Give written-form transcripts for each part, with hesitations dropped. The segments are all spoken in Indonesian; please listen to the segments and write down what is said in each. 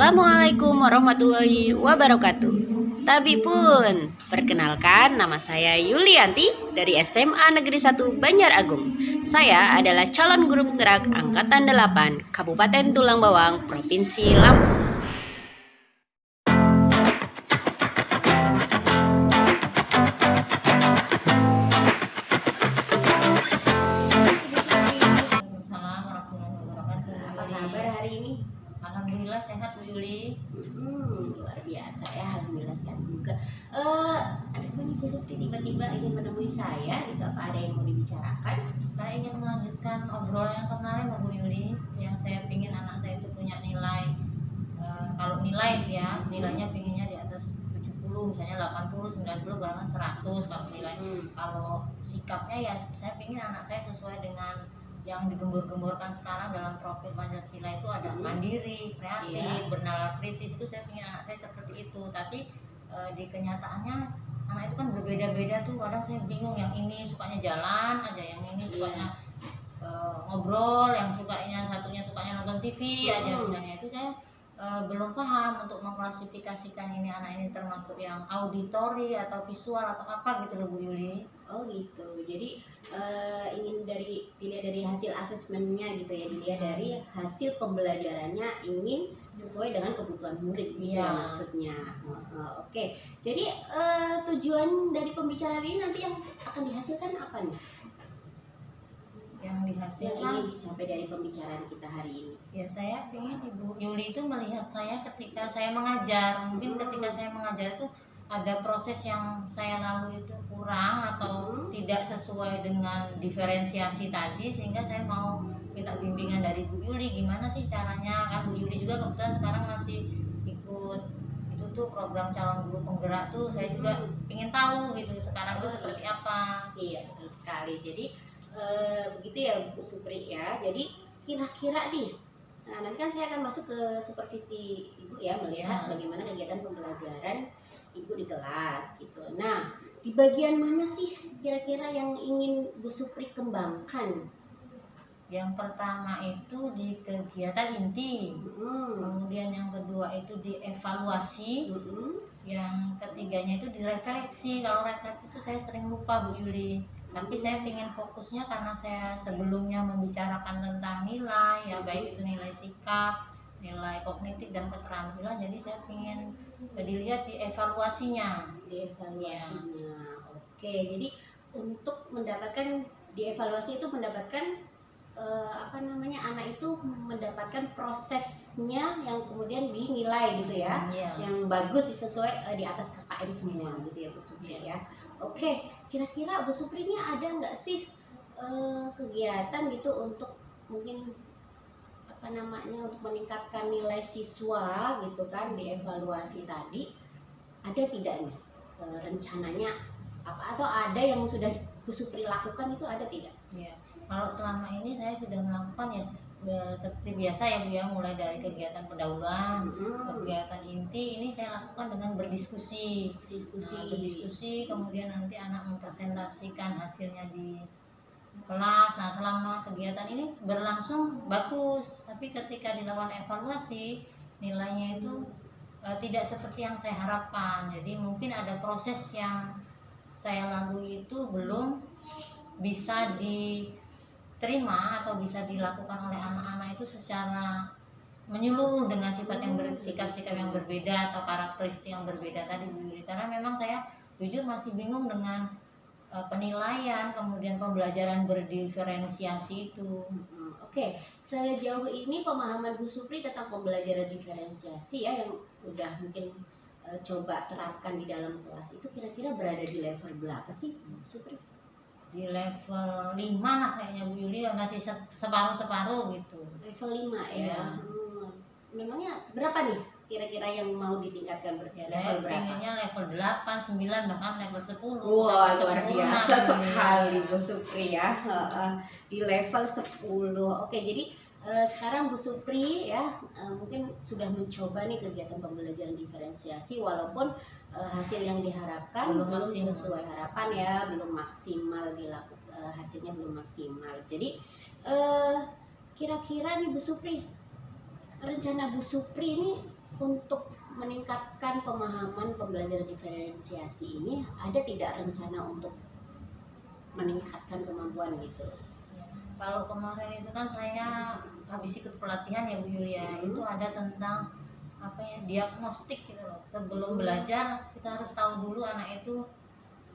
Assalamualaikum warahmatullahi wabarakatuh. Tapi pun, perkenalkan nama saya Yulianti dari SMA Negeri 1 Banjar-Agung. Saya adalah calon guru penggerak Angkatan 8 Kabupaten Tulang Bawang, Provinsi Lampung. Waalaikumsalam warahmatullahi wabarakatuh. Apa kabar hari ini? Alhamdulillah sehat Bu Yuli. Luar biasa ya, alhamdulillah sehat juga. Ada apa nih Bu Supri tiba-tiba ingin menemui saya? Itu apa ada yang mau dibicarakan? Saya ingin melanjutkan obrolan yang kemarin Bu Yuli, yang saya pingin anak saya itu punya nilai. Kalau nilai dia, nilainya pinginnya di atas 70, misalnya 80, 90, bahkan 100 kalau nilai. Kalau sikapnya ya saya pingin anak saya sesuai dengan yang digembur-gemburkan sekarang dalam profil Pancasila itu ada mandiri, kreatif, bernalar kritis. Itu saya ingin anak saya seperti itu. Tapi di kenyataannya anak itu kan berbeda-beda tuh. Kadang saya bingung, yang ini sukanya jalan aja, yang ini sukanya ngobrol, yang satunya sukanya nonton TV aja misalnya. Itu saya belum paham untuk mengklasifikasikan ini anak ini termasuk yang auditori atau visual atau apa gitu loh Bu Yuli. Oh gitu. Jadi ingin dilihat dari hasil asesmennya gitu ya, dilihat dari hasil pembelajarannya, ingin sesuai dengan kebutuhan murid gitu ya maksudnya. Oke. Jadi tujuan dari pembicaraan ini nanti yang akan dihasilkan apa nih? Yang dihasilkan ingin dicapai dari pembicaraan kita hari ini. Ya saya ingin Ibu Yuli itu melihat saya ketika saya mengajar. Mungkin ketika saya mengajar itu ada proses yang saya lalui itu kurang atau tidak sesuai dengan diferensiasi tadi, sehingga saya mau minta bimbingan dari Bu Yuli gimana sih caranya. Kan Bu Yuli juga kebetulan sekarang masih ikut itu tuh program calon guru penggerak tuh. Saya juga ingin tahu gitu sekarang itu seperti apa. Iya betul sekali. Jadi begitu ya Bu Supri ya. Jadi kira-kira nih, nanti kan saya akan masuk ke supervisi Ibu ya, melihat bagaimana kegiatan pembelajaran Ibu di kelas gitu. Nah, di bagian mana sih kira-kira yang ingin Bu Supri kembangkan? Yang pertama itu di kegiatan inti, kemudian yang kedua itu di evaluasi, yang ketiganya itu di refleksi. Kalau refleksi itu saya sering lupa Bu Yuli, tapi saya ingin fokusnya karena saya sebelumnya membicarakan tentang nilai ya, baik itu nilai sikap, nilai kognitif dan keterampilan. Jadi saya ingin dilihat di evaluasinya. Oke, jadi untuk mendapatkan di evaluasi itu mendapatkan anak itu mendapatkan prosesnya yang kemudian dinilai gitu ya, yang bagus sesuai di atas KKM semua gitu ya Bu Supri ya. Oke, kira-kira Bu Supri ini ada nggak sih kegiatan gitu untuk mungkin untuk meningkatkan nilai siswa gitu kan di evaluasi tadi, ada tidak nih rencananya apa, atau ada yang sudah Bu Supri lakukan itu ada tidak? Ya. Kalau selama ini saya sudah melakukan ya seperti biasa ya Bu ya, mulai dari kegiatan pendahuluan, kegiatan inti, ini saya lakukan dengan berdiskusi, kemudian nanti anak mempresentasikan hasilnya di kelas. Nah selama kegiatan ini berlangsung bagus, tapi ketika dilakukan evaluasi nilainya itu tidak seperti yang saya harapkan. Jadi mungkin ada proses yang saya lalui itu belum bisa diterima atau bisa dilakukan oleh anak-anak itu secara menyeluruh dengan sikap yang berbeda atau karakteristik yang berbeda tadi Bu Yuli. Karena memang saya jujur masih bingung dengan penilaian, kemudian pembelajaran berdiferensiasi itu. Oke, sejauh ini pemahaman Bu Supri tentang pembelajaran diferensiasi ya, yang udah mungkin coba terapkan di dalam kelas itu kira-kira berada di level berapa sih Bu Supri? Di level 5 lah kayaknya Bu Yuli, masih separuh-separuh gitu. Level 5 ya. Memangnya berapa nih kira-kira yang mau ditingkatkan ya, level berapa? Saya pengennya level 8, 9, bahkan level 10. Wah, luar biasa sekali Bu Supri ya. Di level 10. Oke, jadi sekarang Bu Supri ya mungkin sudah mencoba nih kegiatan pembelajaran diferensiasi, walaupun hasil yang diharapkan belum sesuai harapan ya, belum maksimal dilakukan, hasilnya belum maksimal. Jadi kira-kira nih Bu Supri, rencana Bu Supri ini untuk meningkatkan pemahaman pembelajaran diferensiasi ini, ada tidak rencana untuk meningkatkan kemampuan gitu? Kalau kemarin itu kan saya habis ikut pelatihan ya Bu Yulia, itu ada tentang apa ya, diagnostik gitu loh. Sebelum belajar kita harus tahu dulu anak itu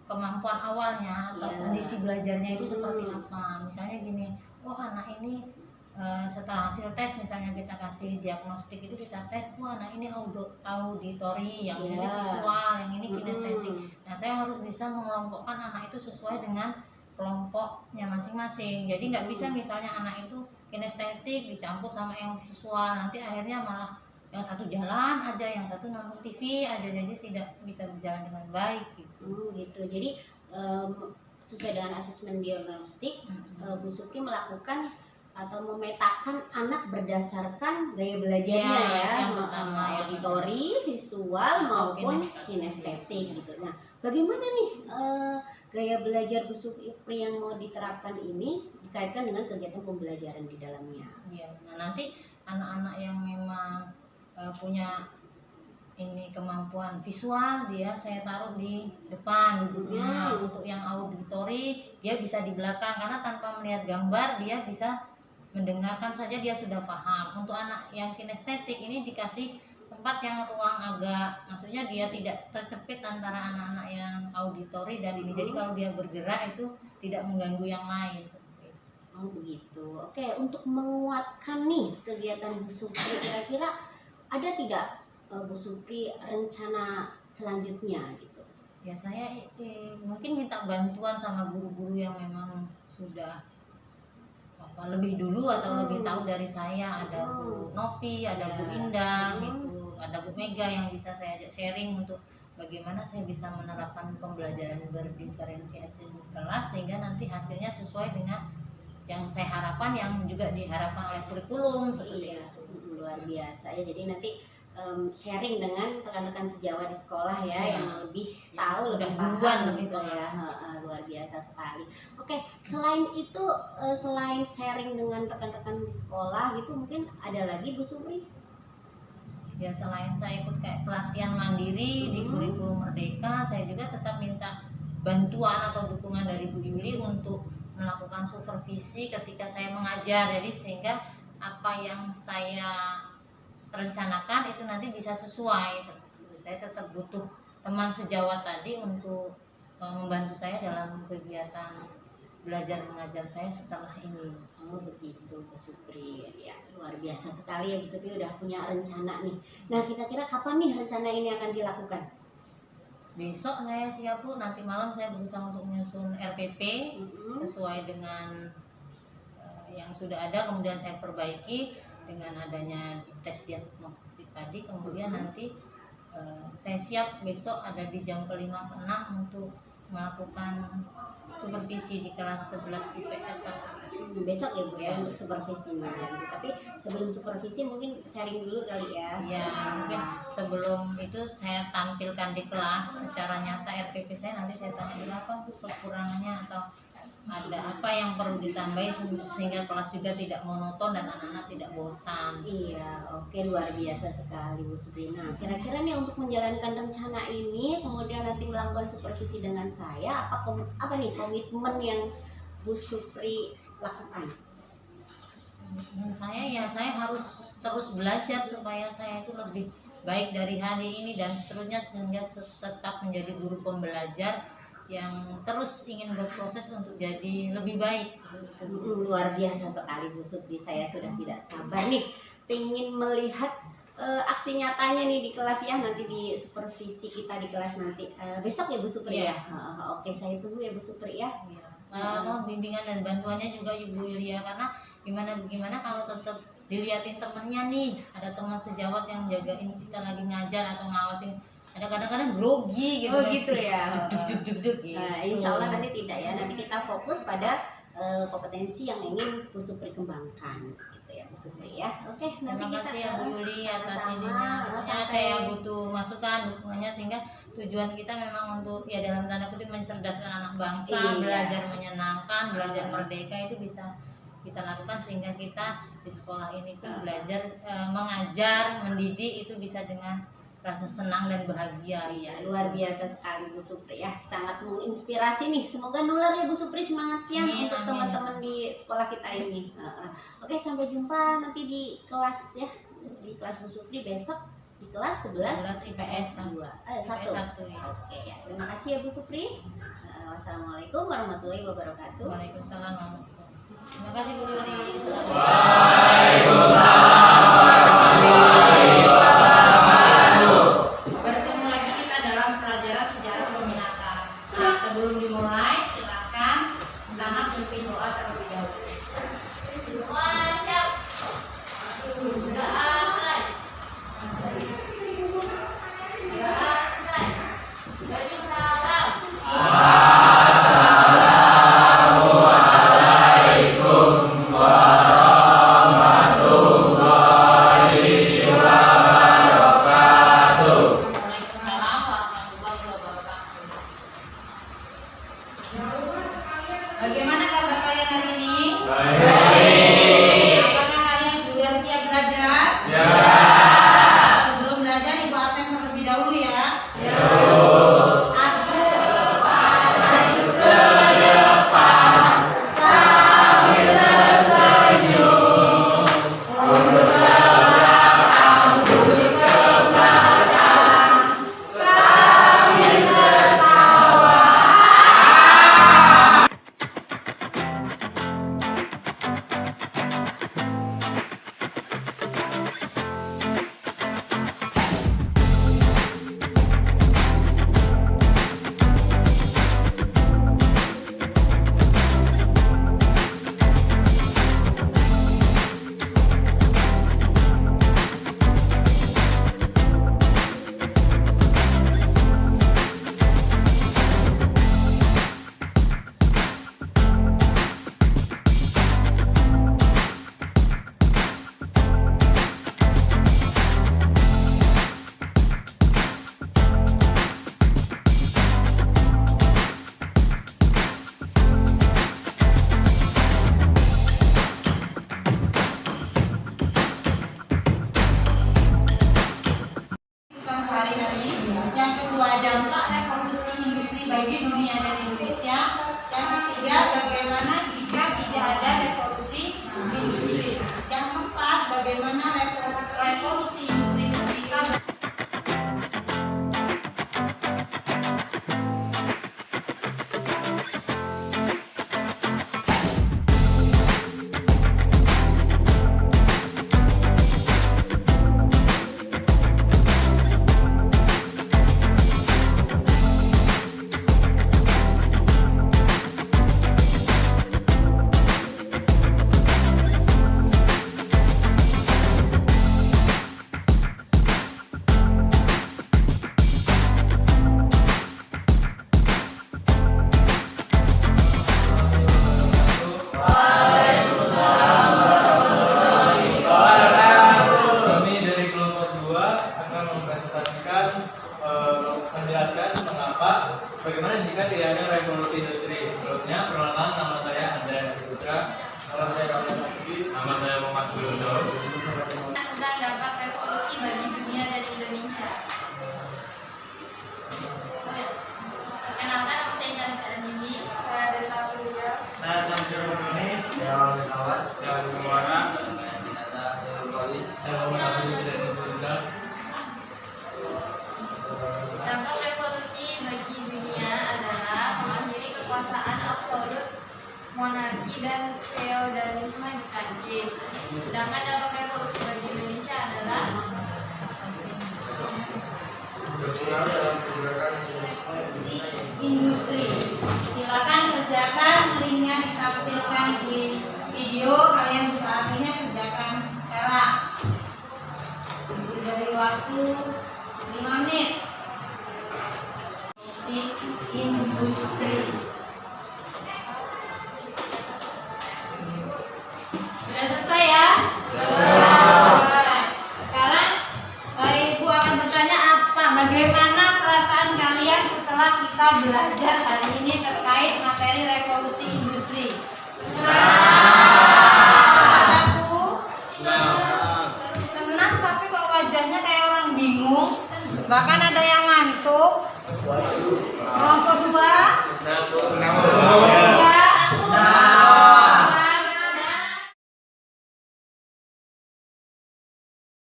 kemampuan awalnya atau kondisi belajarnya itu seperti apa. Misalnya gini, oh anak ini setelah hasil tes misalnya kita kasih diagnostik itu, kita tes, wah anak ini auditori, yang ini visual, yang ini kinestetik. Nah saya harus bisa mengelompokkan anak itu sesuai dengan kelompoknya masing-masing. Jadi nggak bisa misalnya anak itu kinestetik dicampur sama yang visual, nanti akhirnya malah yang satu jalan aja, yang satu nonton TV aja, jadi tidak bisa berjalan dengan baik gitu. Gitu. Jadi sesuai dengan asesmen diagnostik, Bu Supri melakukan atau memetakan anak berdasarkan gaya belajarnya yang pertama, auditori, visual maupun kinestetik gitu. Nah, bagaimana nih gaya belajar Bu Supri yang mau diterapkan ini dikaitkan dengan kegiatan pembelajaran di dalamnya? Iya. Nah, nanti anak-anak yang memang punya ini kemampuan visual, dia saya taruh di depan duduknya. Untuk yang auditori dia bisa di belakang, karena tanpa melihat gambar dia bisa mendengarkan saja dia sudah paham. Untuk anak yang kinestetik ini dikasih tempat yang ruang agak, maksudnya dia tidak tercepit antara anak-anak yang auditori dan ini. Jadi kalau dia bergerak itu tidak mengganggu yang lain seperti itu. Oh begitu. Oke, untuk menguatkan nih kegiatan Bu Supri, kira-kira ada tidak Bu Supri rencana selanjutnya gitu? Ya saya mungkin minta bantuan sama guru-guru yang memang sudah lebih dulu atau lebih tahu dari saya. Ada Bu Nopi, ada Bu Indah gitu, ada Bu Mega yang bisa saya ajak sharing untuk bagaimana saya bisa menerapkan pembelajaran berdiferensiasi di kelas sehingga nanti hasilnya sesuai dengan yang saya harapkan, yang juga diharapkan oleh kurikulum seperti itu. Luar biasa ya. Jadi nanti sharing dengan rekan-rekan sejawat di sekolah ya, yang lebih tahu, lebih paham gitu ya. Luar biasa sekali. Oke, selain itu, selain sharing dengan rekan-rekan di sekolah gitu, mungkin ada lagi Bu Supri? Ya selain saya ikut kayak pelatihan mandiri di kurikulum Merdeka, saya juga tetap minta bantuan atau dukungan dari Bu Yuli untuk melakukan supervisi ketika saya mengajar. Jadi sehingga apa yang saya rencanakan itu nanti bisa sesuai. Saya tetap butuh teman sejawat tadi untuk membantu saya dalam kegiatan belajar mengajar saya setelah ini. Oh begitu Bu Supri ya, luar biasa sekali ya Bu Supri, udah punya rencana nih. Nah kira-kira kapan nih rencana ini akan dilakukan? Besok saya siap Bu, nanti malam saya berusaha untuk menyusun RPP sesuai dengan yang sudah ada, kemudian saya perbaiki dengan adanya tes diagnostik tadi. Kemudian nanti saya siap besok ada di jam ke-5 ke-6 untuk melakukan supervisi di kelas 11 IPS. Besok ya Bu ya, untuk supervisinya. Tapi sebelum supervisi mungkin sharing dulu kali ya. Iya, mungkin sebelum itu saya tampilkan di kelas secara nyata RPP saya, nanti saya tanya apa Bu kekurangannya atau ada apa yang perlu ditambahin sehingga kelas juga tidak monoton dan anak-anak tidak bosan. Iya, oke, luar biasa sekali Bu Supri. Nah, kira-kira nih untuk menjalankan rencana ini, kemudian nanti melakukan supervisi dengan saya, apa nih komitmen yang Bu Supri lakukan? Saya harus terus belajar supaya saya itu lebih baik dari hari ini dan seterusnya, sehingga tetap menjadi guru pembelajar yang terus ingin berproses untuk jadi lebih baik. Luar biasa sekali Bu Supri, saya sudah tidak sabar nih pengen melihat aksi nyatanya nih di kelas ya, nanti di supervisi kita di kelas nanti besok ya Bu Supri ya. Oke, saya tunggu ya Bu Supri ya. Bimbingan dan bantuannya juga Ibu Yulia, karena gimana kalau tetap dilihatin temennya nih, ada teman sejawat yang jagain kita lagi ngajar atau ngawasin, ada kadang-kadang grogi gitu. Oh gitu ya. Gitu. Insya Allah nanti tidak ya, nanti kita fokus pada kompetensi yang ingin Bu Supri kembangkan gitu ya Bu Supri ya. Oke, nanti terima kita kasih ya Bu Yuli atas ininya. Saya butuh masukan dukungannya sehingga tujuan kita memang untuk ya dalam tanda kutip mencerdaskan anak bangsa, belajar menyenangkan, belajar merdeka itu bisa kita lakukan sehingga kita di sekolah ini pun belajar mengajar, mendidik itu bisa dengan rasa senang dan bahagia. Iya, luar biasa sekali Bu Supri ya, sangat menginspirasi nih. Semoga nular ya Bu Supri semangatnya untuk teman-teman di sekolah kita ini. Oke, sampai jumpa nanti di kelas ya, di kelas Bu Supri besok di kelas 11 IPS 1. Ya. Oke ya, terima kasih ya Bu Supri. Wassalamualaikum warahmatullahi wabarakatuh. Waalaikumsalam warahmatullahi wabarakatuh. Terima kasih Bu Yuli. Waalaikumsalam. Bertemu lagi kita dalam pelajaran sejarah peminatan. Sebelum dimulai, silakan pertama pimpin doa terlebih dahulu. Semua siap. Doa mulai. Doa mulai. Bagi salam. Bagaimana kabar kalian hari ini? Baik. Apakah kalian sudah siap belajar? Siap. Sebelum belajar ibu absen terlebih dahulu ya. Sehari-hari. Yang kedua, dampak revolusi industri bagi dunia dan Indonesia. Yang ketiga, bagaimana jika tidak ada revolusi industri. Yang keempat, bagaimana revolusi industri itu bisa bagaimana jika tidak ada revolusi industri? Menurutnya, perkenalkan, nama saya Andrea Putra. Nama saya Kamil Maki. Nama saya Muhammad Yunus. Tentang dampak revolusi bagi dunia dan Indonesia. Perkenalkan, nama saya Intan Andini. Saya Desa Puja. Saya Samsul Mini. Saya Alwi Tawar. Saya Alwi Muara. Saya Sinata. Saya Lukolis. Saya Muhammad Abdul Sudah Indonesia. Dampak revolusi bagi dunia adalah mengakhiri kekuasaan absolut, monarki dan feodalisme di Prancis. Sedangkan dampak revolusi bagi Indonesia adalah berpengaruh dalam pergerakan industri. Silakan kerjakan, linknya ditampilkan di video. Kalian bisa artinya kerjakan sekarang. Dari waktu 5 menit. Industri. Sudah selesai ya? Sekarang Ibu akan bertanya bagaimana perasaan kalian setelah kita belajar hari ini terkait materi revolusi industri? wajahnya kayak orang bingung, bahkan ada yang ngantuk.